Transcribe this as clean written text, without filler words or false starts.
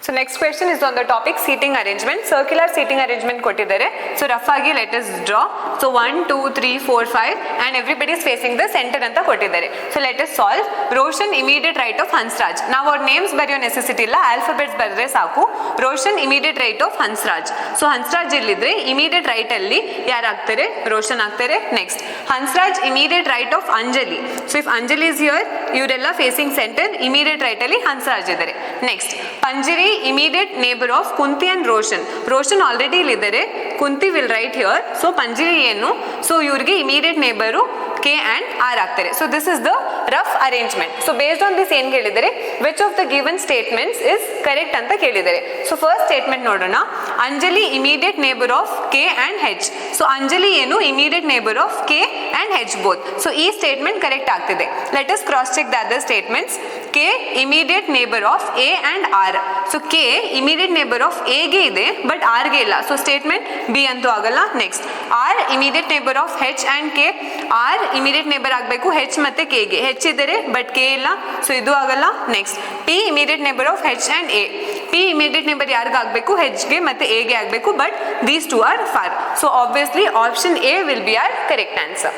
So next question is on the topic seating arrangement. Circular seating arrangement ಕೊಟ್ಟಿದ್ದಾರೆ. So rough ಆಗಿ let us draw. So 1, 2, 3, 4, 5 and everybody is facing the center ಅಂತ ಕೊಟ್ಟಿದ್ದಾರೆ. So let us solve. Roshan immediate right of Hansraj. ನಾವು ಅವ್ರ names ಬರೆಯೋ necessity ಇಲ್ಲ, alphabets ಬರೆದ್ರೆ ಸಾಕು. Roshan immediate right of Hansraj. So Hansraj ಇಲ್ಲಿದ್ರೆ ಇಮಿಡಿಯೇಟ್ ರೈಟ್ ಅಲ್ಲಿ ಯಾರಾಗ್ತಾರೆ? ರೋಷನ್ ಆಗ್ತಾರೆ. Next Hansraj immediate right of Anjali. So if Anjali is here, ಇವರೆಲ್ಲ ಫೇಸಿಂಗ್ ಸೆಂಟರ್, ಇಮಿಡಿಯೇಟ್ ರೈಟ್ ಅಲ್ಲಿ ಹನ್ಸ್ರಾಜ್ ಇದ್ದಾರೆ. Next Panjari immediate neighbour of Kunti and Roshan. Roshan already ಇಲ್ಲಿದ್ದಾರೆ, Kunti will right here. So Panjari ಏನು? ಸೊ ಇವ್ರಿಗೆ immediate neighbour K and R ಆಗ್ತಾರೆ. So this is the rough arrangement. So based on this ಏನ್ ಕೇಳಿದರೆ, which of the given statements is correct ಅಂತ ಕೇಳಿದ್ದಾರೆ. So first statement ನೋಡೋಣ. Anjali immediate neighbour of K and H. So Anjali ಏನು? Immediate neighbour of K and H both. So ಈ statement correct ಆಗ್ತಿದೆ. Let us cross check the other statements. K immediate neighbour of A and R. So K immediate neighbour of ಎಗೆ ಇದೆ but ಆರ್ಗೆ ಇಲ್ಲ. So statement B ಅಂತೂ ಆಗಲ್ಲ. Next R immediate neighbour of H and K. R immediate neighbour ಆಗಬೇಕು H ಮತ್ತೆ ಕೆಗೆ. ಹೆಚ್ ಇದ್ದಾರೆ but K ಇಲ್ಲ, so ಇದು ಆಗಲ್ಲ. Next P immediate neighbour of H and A. P immediate neighbour ಯಾರಿಗ ಆಗಬೇಕು? ಹೆಚ್ಗೆ ಮತ್ತೆ ಎಗೆ ಆಗಬೇಕು, but these two are far. So obviously option A will be our correct answer.